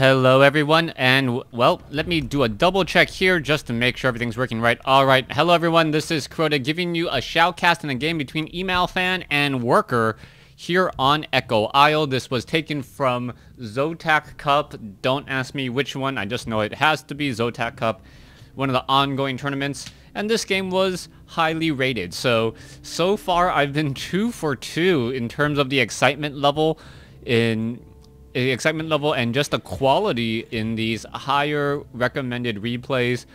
Hello everyone, and well, let me do a double check here just to make sure everything's working right. Alright, hello everyone, this is Crota giving you a shoutcast in a game between EmalFan and Worker here on Echo Isle. This was taken from Zotac Cup. Don't ask me which one, I just know it has to be Zotac Cup, one of the ongoing tournaments, and this game was highly rated. So far I've been 2 for 2 in terms of the excitement level and just the quality in these higher recommended replays,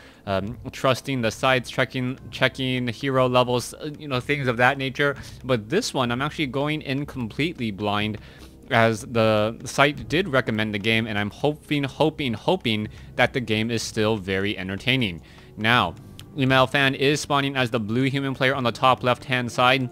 trusting the sites, checking hero levels, things of that nature. But this one, I'm actually going in completely blind, as the site did recommend the game, and I'm hoping that the game is still very entertaining. Now, EmalFan is spawning as the blue human player on the top left-hand side.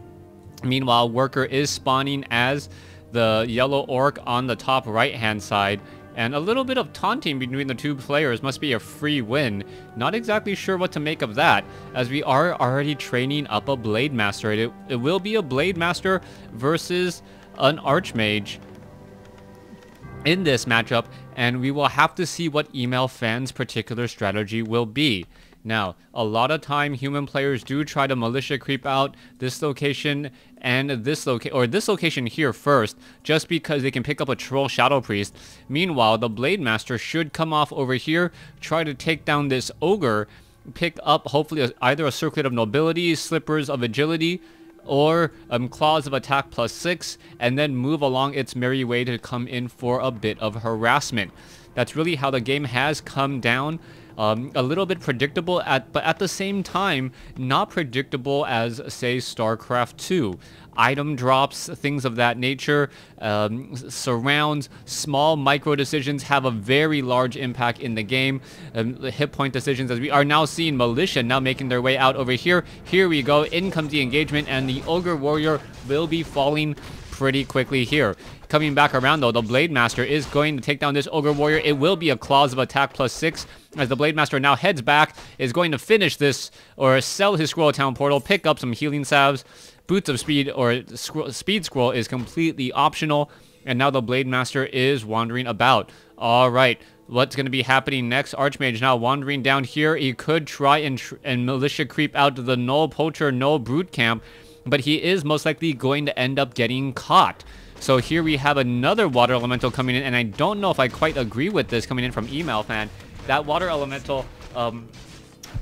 Meanwhile, Worker is spawning as the yellow orc on the top right-hand side, and a little bit of taunting between the two players must be a free win. Not exactly sure what to make of that, as we are already training up a Blade Master. It will be a Blade Master versus an Archmage in this matchup, and we will have to see what EmalFan's particular strategy will be. Now, a lot of time human players do try to militia creep out this location and this location here first, just because they can pick up a troll Shadow Priest. Meanwhile, the Blade Master should come off over here, try to take down this ogre, pick up hopefully either a Circlet of Nobility, Slippers of Agility, or Claws of Attack +6, and then move along its merry way to come in for a bit of harassment. That's really how the game has come down. A little bit predictable, but at the same time, not predictable as, say, StarCraft 2. Item drops, things of that nature, surrounds, small micro decisions have a very large impact in the game. The hit point decisions, as we are now seeing Militia now making their way out over here. Here we go, in comes the engagement, and the Ogre Warrior will be falling pretty quickly here. Coming back around though, the Blade Master is going to take down this Ogre Warrior. It will be a Claws of Attack +6, as the Blade Master now heads back, is going to finish this, or sell his Scroll of Town Portal, pick up some healing salves. Boots of Speed, or Speed Scroll, is completely optional, and now the Blade Master is wandering about. Alright, what's going to be happening next? Archmage now wandering down here. He could try and militia creep out to the Null Poacher, Null Brute camp, but he is most likely going to end up getting caught. So here we have another Water Elemental coming in, and I don't know if I quite agree with this coming in from EmalFan. That Water Elemental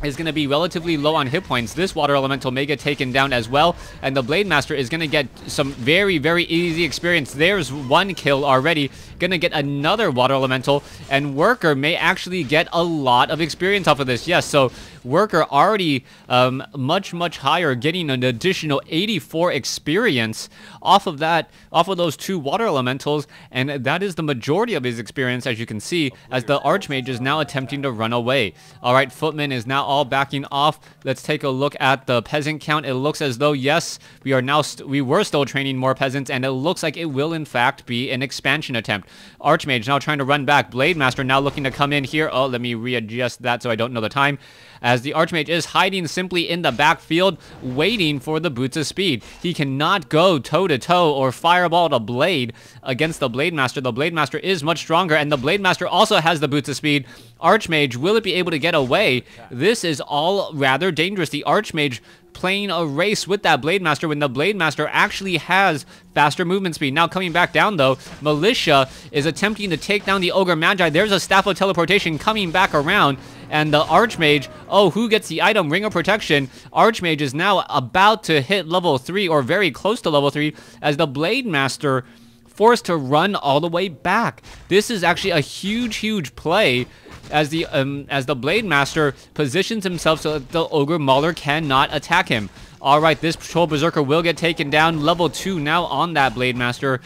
is going to be relatively low on hit points. This Water Elemental may get taken down as well, and the Blade Master is going to get some very, very easy experience. There's one kill already. Going to get another Water Elemental, and Worker may actually get a lot of experience off of this. Yes, so Worker already much higher, getting an additional 84 experience off of those two Water Elementals, and that is the majority of his experience, as you can see, as the Archmage is now attempting to run away. Alright, Footman is now all backing off. Let's take a look at the peasant count. It looks as though, yes, we were still training more peasants, and it looks like it will in fact be an expansion attempt. Archmage now trying to run back. Blade Master now looking to come in here. Oh, let me readjust that so I don't know the time, as the Archmage is hiding simply in the backfield, waiting for the Boots of Speed. He cannot go toe-to-toe or fireball the Blade against the Blade Master. The Blade Master is much stronger, and the Blade Master also has the Boots of Speed. Archmage, will it be able to get away? This is all rather dangerous. The Archmage playing a race with that Blade Master when the Blade Master actually has faster movement speed. Now coming back down though, Militia is attempting to take down the Ogre Magi. There's a Staff of Teleportation coming back around, and the Archmage, oh, who gets the item? Ring of Protection. Archmage is now about to hit level 3, or very close to level 3, as the Blade Master forced to run all the way back. This is actually a huge play, as the Blade Master positions himself so that the Ogre Mauler cannot attack him. Alright, this Troll Berserker will get taken down. Level 2 now on that Blade Master.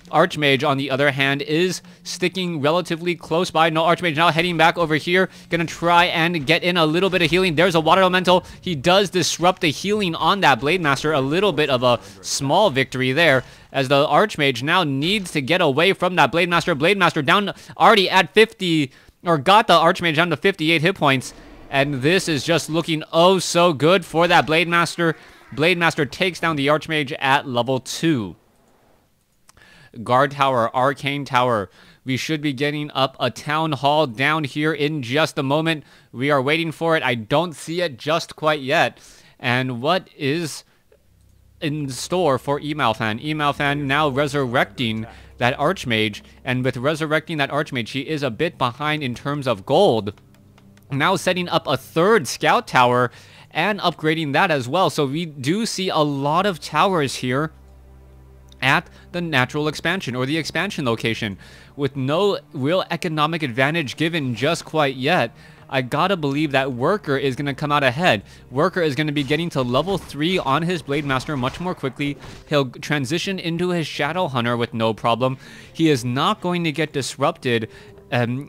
Archmage, on the other hand, is sticking relatively close by. No, Archmage now heading back over here. Gonna try and get in a little bit of healing. There's a Water Elemental. He does disrupt the healing on that Blade Master. A little bit of a small victory there, as the Archmage now needs to get away from that Blade Master. Blade Master down already at 50, or got the Archmage down to 58 hit points. And this is just looking oh so good for that Blade Master. Blade Master takes down the Archmage at level 2. Guard Tower, Arcane Tower, We should be getting up a town hall down here in just a moment. We are waiting for it. I don't see it just quite yet. And what is in store for EmalFan? EmalFan now resurrecting that Archmage, and with resurrecting that Archmage, he is a bit behind in terms of gold. Now setting up a third scout tower and upgrading that as well. So we do see a lot of towers here at the natural expansion or the expansion location with no real economic advantage given just quite yet. I gotta believe that Worker is gonna come out ahead. Worker is gonna be getting to level 3 on his Blade Master much more quickly. He'll transition into his Shadow Hunter with no problem. He is not going to get disrupted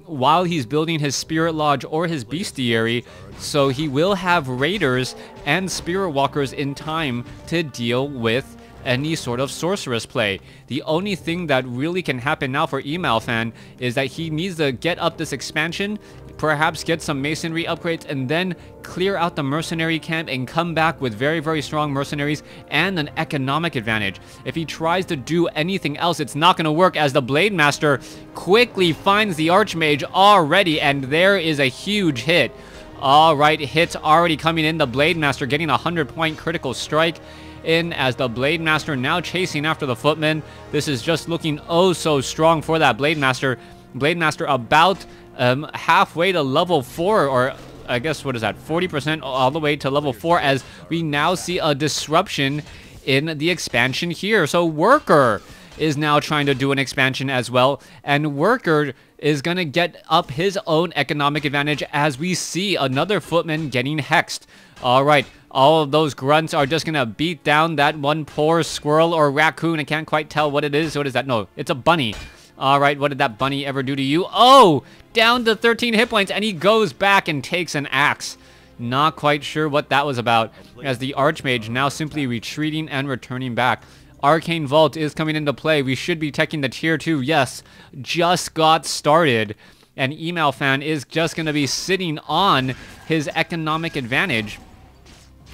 while he's building his Spirit Lodge or his Bestiary, so he will have Raiders and Spirit Walkers in time to deal with any sort of sorceress play. The only thing that really can happen now for EmalFan is that he needs to get up this expansion, perhaps get some masonry upgrades, and then clear out the mercenary camp and come back with very, very strong mercenaries and an economic advantage. If he tries to do anything else, it's not going to work, as the Blade Master quickly finds the Archmage already, and there is a huge hit. All right, hits already coming in. The Blade Master getting a 100-point critical strike in, as the Blade Master now chasing after the Footman. This is just looking oh so strong for that Blade Master. Blade Master about halfway to level 4, or I guess what is that, 40% all the way to level 4, as we now see a disruption in the expansion here. So Worker is now trying to do an expansion as well, and Worker is going to get up his own economic advantage as we see another Footman getting hexed. All right, all of those grunts are just going to beat down that one poor squirrel or raccoon. I can't quite tell what it is. What is that? No, it's a bunny. All right, what did that bunny ever do to you? Oh, down to 13 hit points, and he goes back and takes an axe. Not quite sure what that was about, as the Archmage now simply retreating and returning back. Arcane Vault is coming into play. We should be taking the tier 2. Yes, just got started. And EmalFan is just going to be sitting on his economic advantage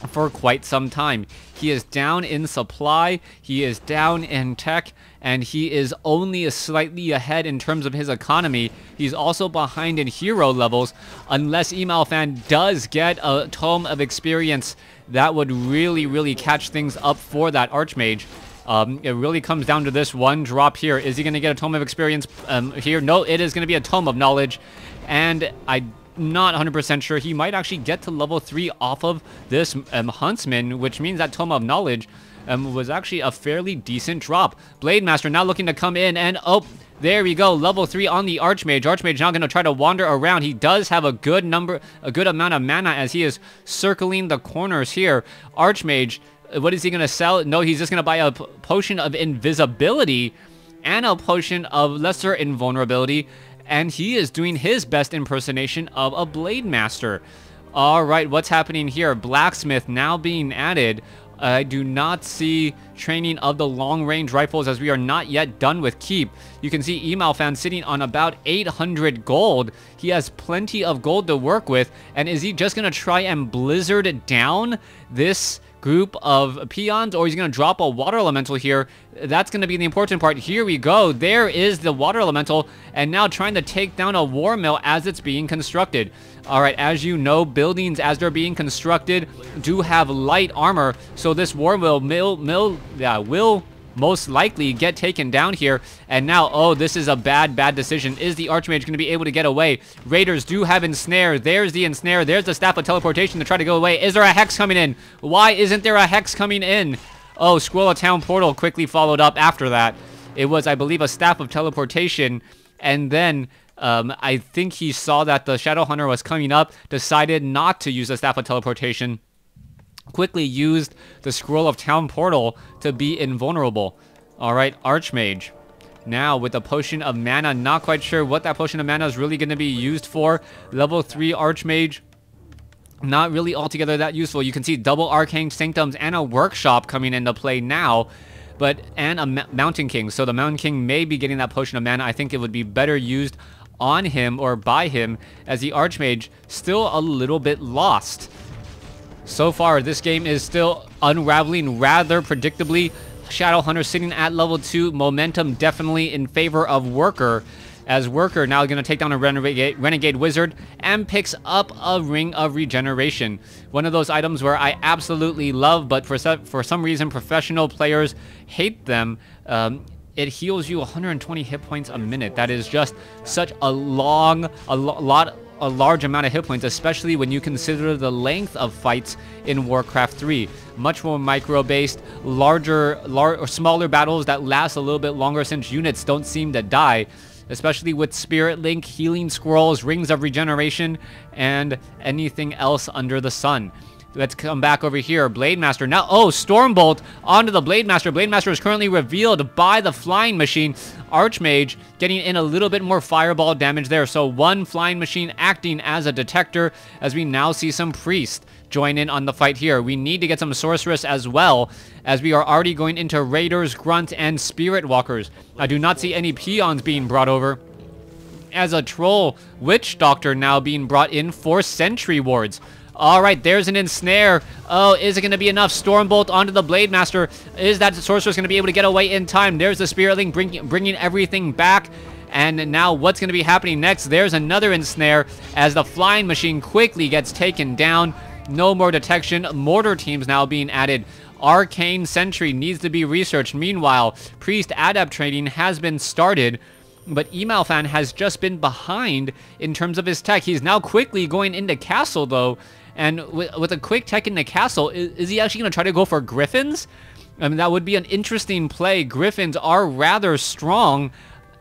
for quite some time. He is down in supply, he is down in tech, and he is only slightly ahead in terms of his economy. He's also behind in hero levels. Unless EmalFan does get a Tome of Experience, that would really, really catch things up for that Archmage. It really comes down to this one drop here. Is he going to get a Tome of Experience here? No, it is going to be a Tome of Knowledge. And I'm not 100% sure. He might actually get to level 3 off of this Huntsman, which means that Tome of Knowledge was actually a fairly decent drop. Blade Master now looking to come in, and oh, there we go, level 3 on the Archmage. Archmage now going to try to wander around. He does have a good amount of mana as he is circling the corners here. Archmage, what is he going to sell? No, he's just going to buy a potion of invisibility and a potion of lesser invulnerability, and he is doing his best impersonation of a Blade Master. All right, what's happening here? Blacksmith now being added. I do not see training of the long-range rifles, as we are not yet done with Keep. You can see EmalFan sitting on about 800 gold. He has plenty of gold to work with, and is he just going to try and blizzard down this group of peons, or he's going to drop a water elemental here? That's going to be the important part. Here we go. There is the water elemental, and now trying to take down a war mill as it's being constructed. All right, as you know, buildings as they're being constructed do have light armor, so this war mill will most likely get taken down here. And now, oh, this is a bad decision. Is the Archmage going to be able to get away? Raiders do have Ensnare. There's the Ensnare. There's the Staff of Teleportation to try to go away. Is there a Hex coming in? Why isn't there a Hex coming in? Oh, Scroll of Town Portal quickly followed up after that. It was, I believe, a Staff of Teleportation, and then I think he saw that the Shadow Hunter was coming up, decided not to use the Staff of Teleportation, quickly used the Scroll of Town Portal to be invulnerable. All right, Archmage. Now with the Potion of Mana, not quite sure what that Potion of Mana is really going to be used for. Level 3 Archmage, not really altogether that useful. You can see double Arcane Sanctums and a Workshop coming into play now, and a Mountain King. So the Mountain King may be getting that Potion of Mana. I think it would be better used on him or by him, as the Archmage still a little bit lost. So far, this game is still unraveling rather predictably. Shadow Hunter sitting at level 2. Momentum definitely in favor of Worker, as Worker now going to take down a Renegade Wizard and picks up a Ring of Regeneration. One of those items where I absolutely love, but for some reason professional players hate them. It heals you 120 hit points a minute. That is just such a large amount of hit points, especially when you consider the length of fights in Warcraft 3. Much more micro-based, smaller battles that last a little bit longer since units don't seem to die, especially with Spirit Link, Healing Scrolls, Rings of Regeneration, and anything else under the sun. Let's come back over here. Blade Master now. Oh, Stormbolt onto the Blade Master. Blade Master is currently revealed by the Flying Machine. Archmage getting in a little bit more fireball damage there. So one Flying Machine acting as a detector, as we now see some Priest join in on the fight here. We need to get some Sorceress as well, as we are already going into Raiders, Grunt, and Spirit Walkers. I do not see any Peons being brought over, as a Troll Witch Doctor now being brought in for Sentry Wards. All right, there's an ensnare. Oh, is it going to be enough? Stormbolt onto the Blade Master. Is that Sorceress going to be able to get away in time? There's the Spirit Link bringing everything back. And now what's going to be happening next? There's another ensnare as the Flying Machine quickly gets taken down. No more detection. Mortar teams now being added. Arcane Sentry needs to be researched. Meanwhile, Priest Adept training has been started, but EmalFan has just been behind in terms of his tech. He's now quickly going into Castle, though. And with a quick tech in the Castle, is he actually going to try to go for Griffins? I mean, that would be an interesting play. Griffins are rather strong,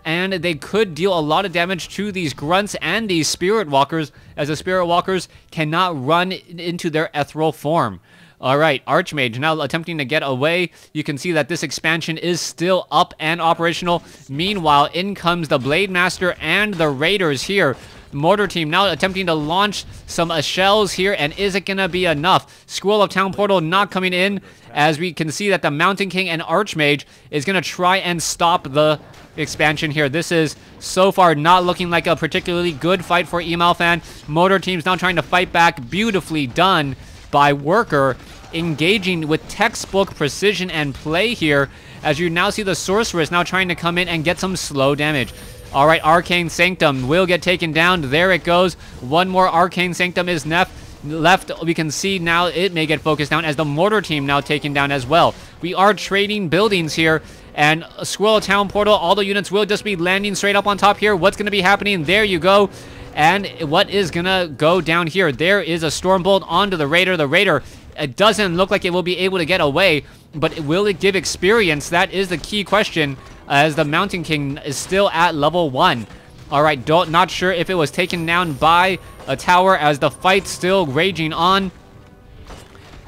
and they could deal a lot of damage to these Grunts and these Spirit Walkers, as the Spirit Walkers cannot run into their ethereal form. Alright, Archmage now attempting to get away. You can see that this expansion is still up and operational. Meanwhile, in comes the Blade Master and the Raiders here. Mortar team now attempting to launch some shells here, and is it going to be enough? Scroll of Town Portal not coming in, as we can see that the Mountain King and Archmage is going to try and stop the expansion here. This is so far not looking like a particularly good fight for EmalFan. Mortar team's now trying to fight back. Beautifully done by Worker, engaging with textbook precision and play here, as you now see the Sorceress now trying to come in and get some slow damage. Alright, Arcane Sanctum will get taken down. There it goes. One more Arcane Sanctum is left. We can see now it may get focused down, as the Mortar team now taken down as well. We are trading buildings here, and Squirrel Town Portal, all the units will just be landing straight up on top here. What's going to be happening? There you go. And what is going to go down here? There is a Stormbolt onto the Raider. The Raider, it doesn't look like it will be able to get away, but will it give experience? That is the key question, as the Mountain King is still at level 1. Alright, not sure if it was taken down by a tower, as the fight's still raging on.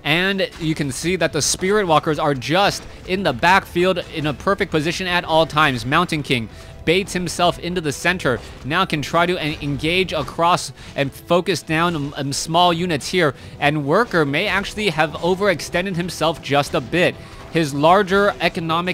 And you can see that the Spirit Walkers are just in the backfield in a perfect position at all times. Mountain King baits himself into the center, now can try to engage across and focus down small units here, and Worker may actually have overextended himself just a bit. His larger army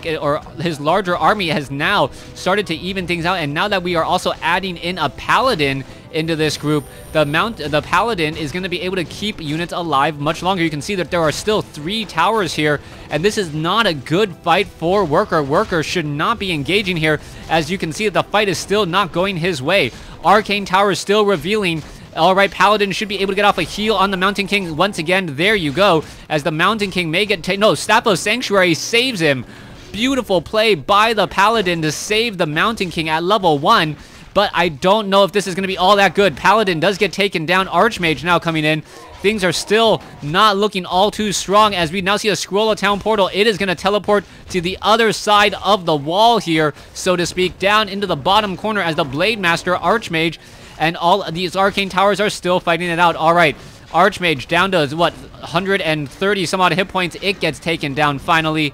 has now started to even things out, and now that we are also adding in a Paladin into this group, the Paladin is going to be able to keep units alive much longer. You can see that there are still 3 towers here, and this is not a good fight for Worker. Worker should not be engaging here, as you can see that the fight is still not going his way. Arcane Tower is still revealing. Alright, Paladin should be able to get off a heal on the Mountain King once again. There you go, as the Mountain King may get Staff of Sanctuary saves him. Beautiful play by the Paladin to save the Mountain King at level 1, but I don't know if this is going to be all that good. Paladin does get taken down. Archmage now coming in. Things are still not looking all too strong, as we now see a Scroll of Town Portal. It is going to teleport to the other side of the wall here, so to speak, down into the bottom corner, as the Blade Master, Archmage, and all of these Arcane Towers are still fighting it out. Alright, Archmage down to, what, 130 some odd hit points. It gets taken down finally.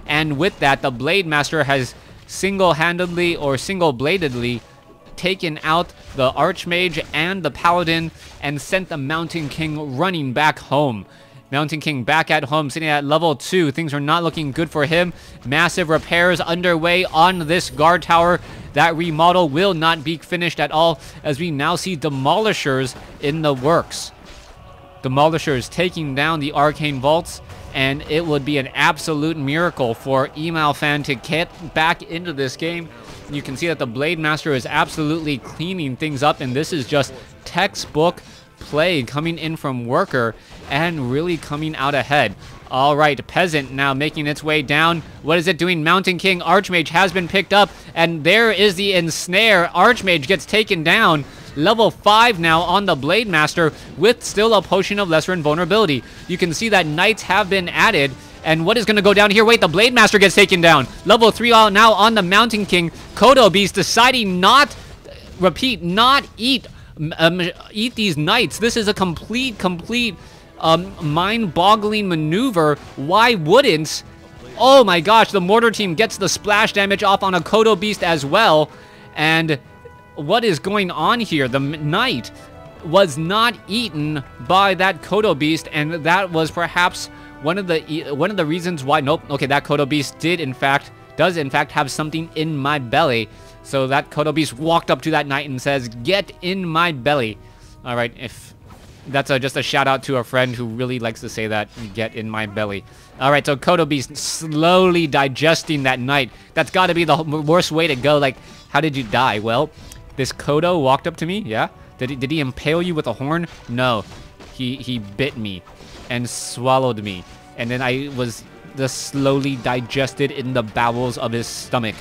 And with that, the Blade Master has single-handedly or single-bladedly taken out the Archmage and the Paladin and sent the Mountain King running back home. Mountain King back at home, sitting at level 2. Things are not looking good for him. Massive repairs underway on this guard tower. That remodel will not be finished at all, as we now see demolishers in the works. Demolisher is taking down the Arcane Vaults, and it would be an absolute miracle for EmalFan to get back into this game. You can see that the Blade Master is absolutely cleaning things up, and this is just textbook play coming in from Worker and really coming out ahead. All right, Peasant now making its way down. What is it doing? Mountain King Archmage has been picked up, and there is the Ensnare. Archmage gets taken down. Level 5 now on the Blade Master with still a Potion of Lesser Invulnerability. You can see that Knights have been added. And what is going to go down here? Wait, the Blade Master gets taken down. Level 3 now on the Mountain King. Kodo Beast deciding not, repeat, not eat these Knights. This is a complete mind-boggling maneuver. Why wouldn't? Oh my gosh, the Mortar Team gets the splash damage off on a Kodo Beast as well. And what is going on here? The Knight was not eaten by that Kodo Beast, and that was perhaps one of the reasons why. Nope. Okay, that Kodo Beast does in fact have something in my belly. So that Kodo Beast walked up to that Knight and says, "Get in my belly." All right, if that's just a shout out to a friend who really likes to say that, "Get in my belly." All right, so Kodo Beast slowly digesting that Knight. That's got to be the worst way to go. Like, how did you die? Well, this Kodo walked up to me. Yeah. Did he impale you with a horn? No. He bit me and swallowed me, and then I was just slowly digested in the bowels of his stomach.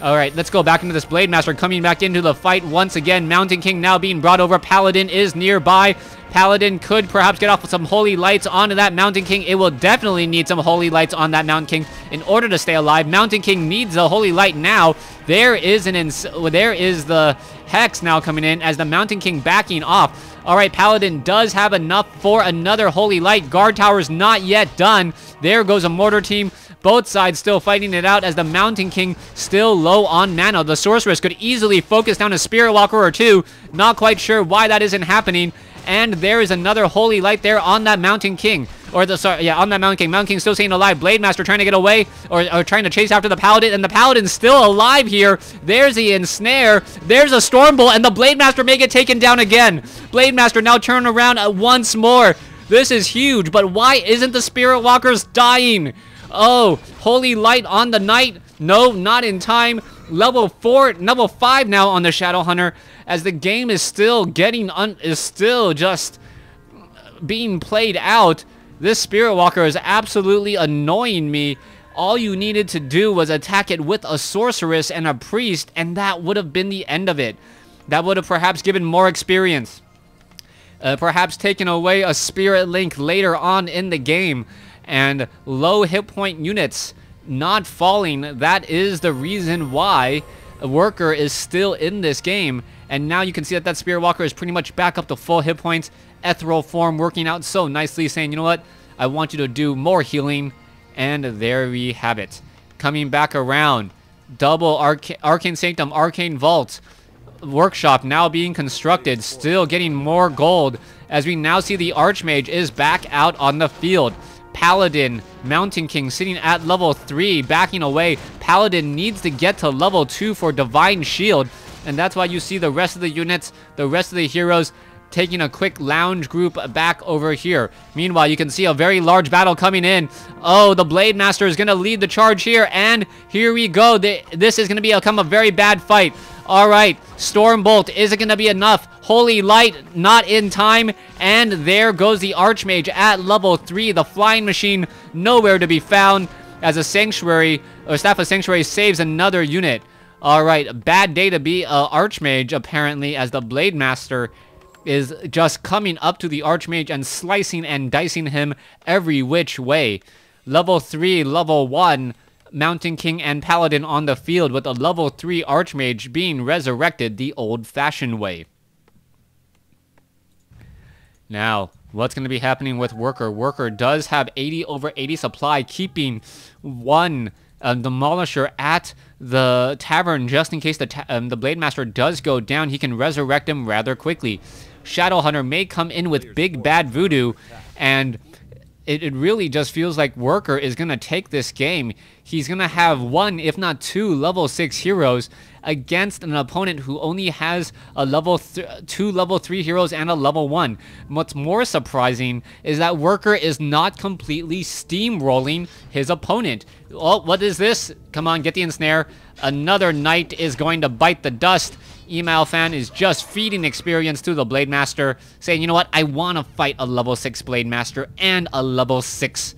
All right, let's go back into this Blade Master coming back into the fight once again. Mountain King now being brought over. Paladin is nearby. Paladin could perhaps get off with some Holy Lights onto that Mountain King. It will definitely need some Holy Lights on that Mountain King in order to stay alive. Mountain King needs the Holy Light now. There is the Hex now coming in as the Mountain King backing off. All right, Paladin does have enough for another Holy Light. Guard Tower's not yet done. There goes a Mortar Team. Both sides still fighting it out as the Mountain King still low on mana. The Sorceress could easily focus down a Spirit Walker or two. Not quite sure why that isn't happening. And there is another Holy Light there on that Mountain King. On that Mountain King. Mountain King still staying alive. Blade Master trying to get away or trying to chase after the Paladin. And the Paladin's still alive here. There's the Ensnare. There's a Stormbolt. And the Blade Master may get taken down again. Blade Master now turn around once more. This is huge. But why isn't the Spirit Walkers dying? Oh, Holy Light on the Knight. No, not in time. Level 5 now on the Shadow Hunter, as the game is still just being played out. This Spirit Walker is absolutely annoying me. All you needed to do was attack it with a Sorceress and a Priest, and that would have been the end of it. That would have perhaps given more experience. Perhaps taken away a Spirit Link later on in the game. And low hit point units not falling, that is the reason why Worker is still in this game. And now you can see that that Spirit Walker is pretty much back up to full hit points. Ethereal form working out so nicely, saying, you know what, I want you to do more healing. And there we have it. Coming back around, double Arcane Sanctum, Arcane Vault. Workshop now being constructed, still getting more gold, as we now see the Archmage is back out on the field. Paladin, Mountain King sitting at level 3, backing away. Paladin needs to get to level 2 for Divine Shield, and that's why you see the rest of the units, the rest of the heroes, taking a quick lounge group back over here. Meanwhile, you can see a very large battle coming in. Oh, the Blade Master is going to lead the charge here, and here we go. This is going to become a very bad fight. All right, Stormbolt, is it going to be enough? Holy Light, not in time. And there goes the Archmage at level 3. The Flying Machine, nowhere to be found, as a Sanctuary, or Staff of Sanctuary saves another unit. All right, bad day to be Archmage, apparently, as the Blade Master is just coming up to the Archmage and slicing and dicing him every which way. Level 3, level 1... Mountain King and Paladin on the field, with a level 3 Archmage being resurrected the old-fashioned way. Now, what's going to be happening with Worker? Worker does have 80 over 80 supply, keeping one Demolisher at the tavern just in case the Blade Master does go down. He can resurrect him rather quickly. Shadow Hunter may come in with Big Bad Voodoo, and it really just feels like Worker is going to take this game. He's going to have one, if not two, level 6 heroes against an opponent who only has a two level 3 heroes and a level 1. What's more surprising is that Worker is not completely steamrolling his opponent. Oh, what is this? Come on, get the ensnare. Another knight is going to bite the dust. EmalFan is just feeding experience to the Blade Master, saying, you know what, I want to fight a level 6 Blade Master and a level 6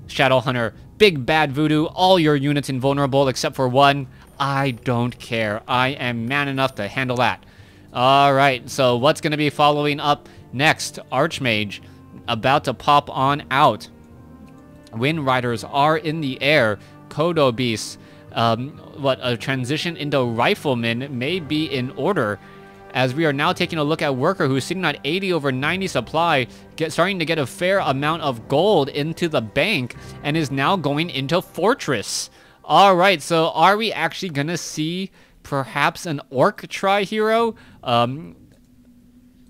Shadow Hunter. Big bad voodoo, all your units invulnerable except for one. I don't care. I am man enough to handle that. Alright, so what's going to be following up next? Archmage about to pop on out. Wind Riders are in the air. Kodo Beasts. A transition into Rifleman may be in order, as we are now taking a look at Worker, who's sitting at 80 over 90 supply, starting to get a fair amount of gold into the bank, and is now going into Fortress. Alright, so are we actually gonna see perhaps an Orc tri-hero?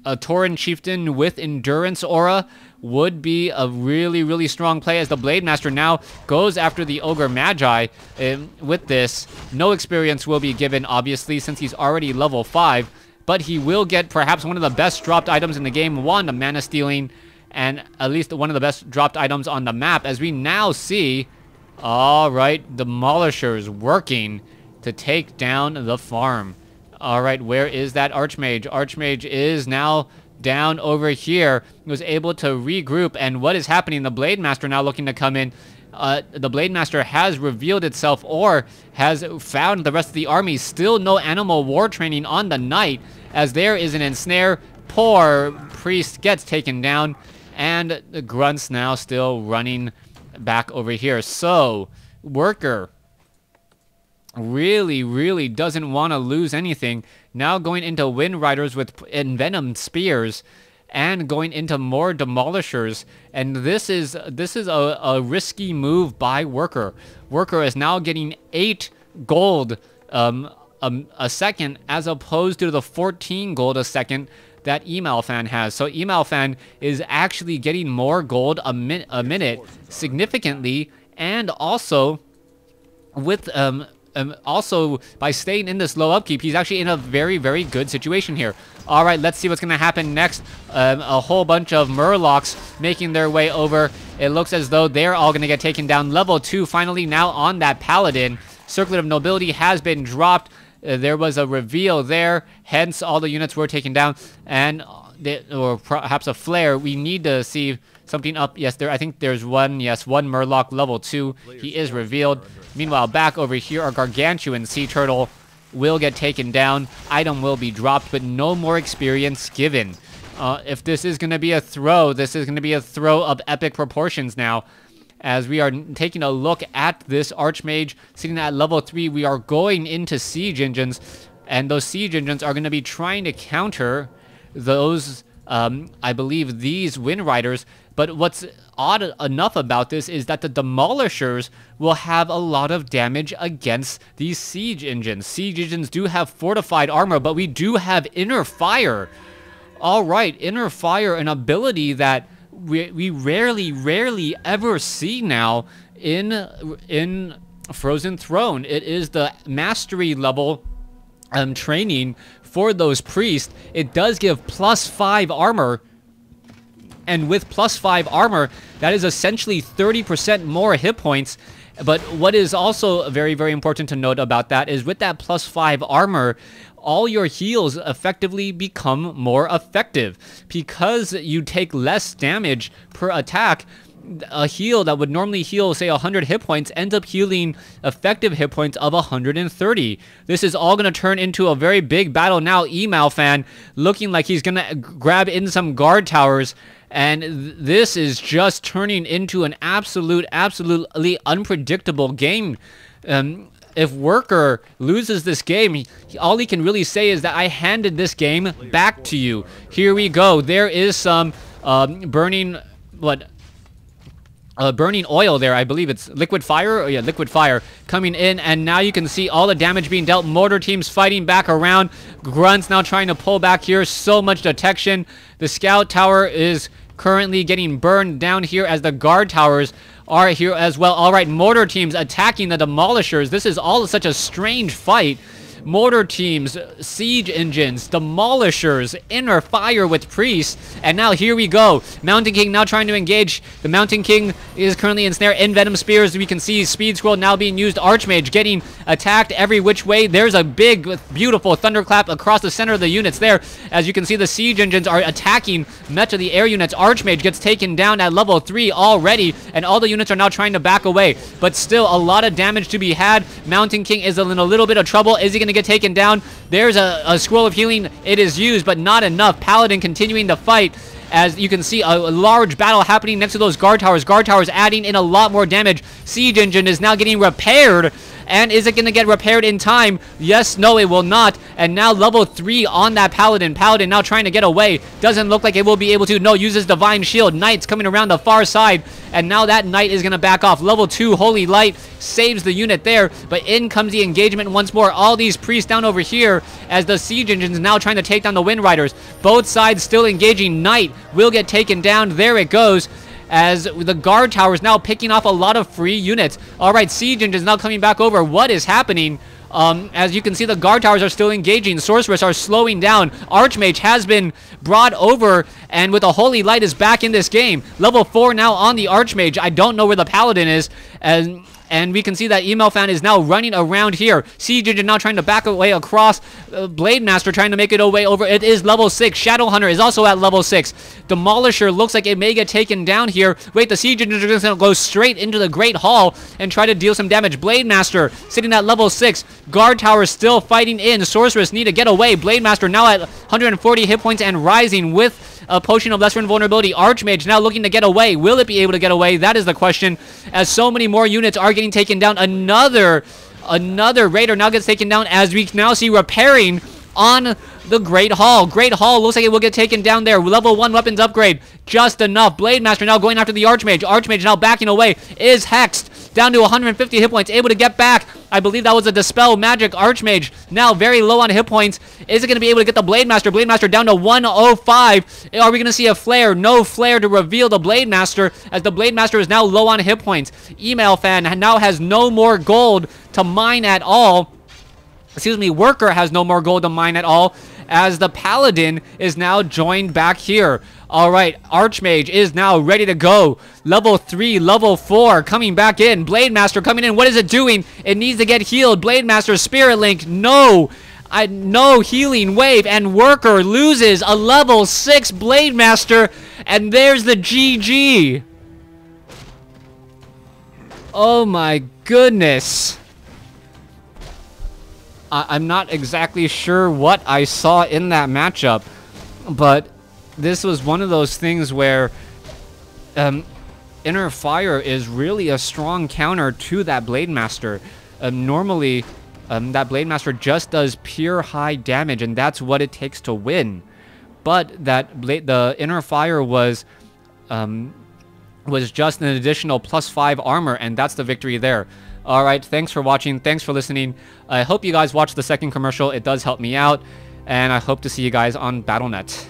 A Tauren Chieftain with Endurance Aura would be a really strong play, as the Blade Master now goes after the Ogre Magi. With this, no experience will be given, obviously, since he's already level 5, but he will get perhaps one of the best dropped items in the game, one, the mana stealing, and at least one of the best dropped items on the map, as we now see, alright, Demolishers working to take down the farm. Alright, where is that Archmage? Archmage is now down over here. He was able to regroup, and what is happening? The Blade Master now looking to come in. The Blade Master has revealed itself, or has found the rest of the army. Still no animal war training on the knight, as there is an ensnare. Poor priest gets taken down, and the grunts now still running back over here. So Worker really doesn't want to lose anything. Now going into Wind Riders with Envenomed Spears, and going into more Demolishers, and this is a risky move by Worker. Worker is now getting 8 gold a second, as opposed to the 14 gold a second that EmalFan has. So EmalFan is actually getting more gold a minute significantly, and also with also by staying in this low upkeep, he's actually in a very good situation here. All right, let's see what's gonna happen next. A whole bunch of Murlocs making their way over. It looks as though they're all gonna get taken down. Level 2 finally now on that Paladin. Circlet of Nobility has been dropped. There was a reveal there, hence all the units were taken down, and or perhaps a flare. We need to see something up. Yes, I think there's one. Yes, one Murloc level 2. He is revealed. Meanwhile, back over here, our Gargantuan Sea Turtle will get taken down. Item will be dropped, but no more experience given. If this is going to be a throw, this is going to be a throw of epic proportions now. As we are taking a look at this Archmage sitting at level 3, we are going into Siege Engines, and those Siege Engines are going to be trying to counter those, I believe, these Wind Riders. But what's odd enough about this is that the Demolishers will have a lot of damage against these Siege Engines. Siege Engines do have fortified armor, but we do have Inner Fire. Alright, Inner Fire, an ability that we rarely ever see now in Frozen Throne. It is the mastery level training for those priests. It does give +5 armor, and with +5 armor, that is essentially 30% more hit points. But what is also very important to note about that is, with that +5 armor, all your heals effectively become more effective, because you take less damage per attack. A heal that would normally heal, say, 100 hit points ends up healing effective hit points of 130. This is all going to turn into a very big battle now. EmalFan looking like he's going to grab in some guard towers, and this is just turning into an absolutely unpredictable game. If Worker loses this game, all he can really say is that I handed this game back to you. Here we go. There is some burning oil there. I believe it's liquid fire. Oh yeah, liquid fire coming in, and now you can see all the damage being dealt. Mortar teams fighting back around. Grunts now trying to pull back here. So much detection. The scout tower is currently getting burned down here as the guard towers are here as well. All right, mortar teams attacking the demolishers. This is all such a strange fight. Mortar teams, siege engines, demolishers, inner fire with priests, and now here we go. Mountain King now trying to engage. The Mountain King is currently ensnared in Venom Spears. We can see Speed Scroll now being used. Archmage getting attacked every which way. There's a big, beautiful thunderclap across the center of the units there. As you can see, the siege engines are attacking much of the air units. Archmage gets taken down at level 3 already, and all the units are now trying to back away. But still, a lot of damage to be had. Mountain King is in a little bit of trouble. Is he going to get taken down? There's a scroll of healing. It is used, but not enough. Paladin continuing to fight. As you can see, a large battle happening next to those guard towers. Guard towers adding in a lot more damage. Siege engine is now getting repaired. And is it going to get repaired in time? Yes, no, it will not. And now level 3 on that Paladin. Paladin now trying to get away. Doesn't look like it will be able to. No, uses Divine Shield. Knight's coming around the far side. And now that Knight is going to back off. Level 2 Holy Light saves the unit there. But in comes the engagement once more. All these priests down over here as the siege engines now trying to take down the Wind Riders. Both sides still engaging. Knight will get taken down. There it goes. As the guard tower is now picking off a lot of free units. All right, siege engines now coming back over. What is happening? As you can see, the guard towers are still engaging. Sorceress are slowing down. Archmage has been brought over, and with a Holy Light is back in this game. Level 4 now on the Archmage. I don't know where the Paladin is, and we can see that EmalFan is now running around here. Siege engine now trying to back away across. Blade Master trying to make it away over. It is level 6. Shadowhunter is also at level 6. Demolisher looks like it may get taken down here. Wait, the siege engine is going to go straight into the Great Hall and try to deal some damage. Blade Master sitting at level 6. Guard tower still fighting in. Sorceress need to get away. Blade Master now at 140 hit points and rising with a potion of lesser invulnerability. Archmage now looking to get away. Will it be able to get away? That is the question, as so many more units are getting taken down. Another raider now gets taken down, as we now see repairing on the Great Hall. Great Hall looks like it will get taken down there. Level 1 weapons upgrade. Just enough. Blade Master now going after the Archmage. Archmage now backing away. Is hexed. Down to 150 hit points. Able to get back. I believe that was a Dispel Magic. Archmage now very low on hit points. Is it going to be able to get the Blade Master? Blade Master down to 105. Are we going to see a flare? No flare to reveal the Blade Master, as the Blade Master is now low on hit points. EmalFan now has no more gold to mine at all. Excuse me, Worker has no more gold to mine at all, as the Paladin is now joined back here. All right, Archmage is now ready to go. Level 3, level 4 coming back in. Blade Master coming in. What is it doing? It needs to get healed. Blade Master, Spirit Link. No. No healing wave, and Worker loses a level 6 Blade Master, and there's the GG. Oh my goodness. I'm not exactly sure what I saw in that matchup, but this was one of those things where Inner Fire is really a strong counter to that Blade Master. Normally, that Blade Master just does pure high damage, and that's what it takes to win. But the Inner Fire was just an additional +5 armor, and that's the victory there. Alright, thanks for watching, thanks for listening. I hope you guys watch the second commercial, it does help me out, and I hope to see you guys on Battle.net.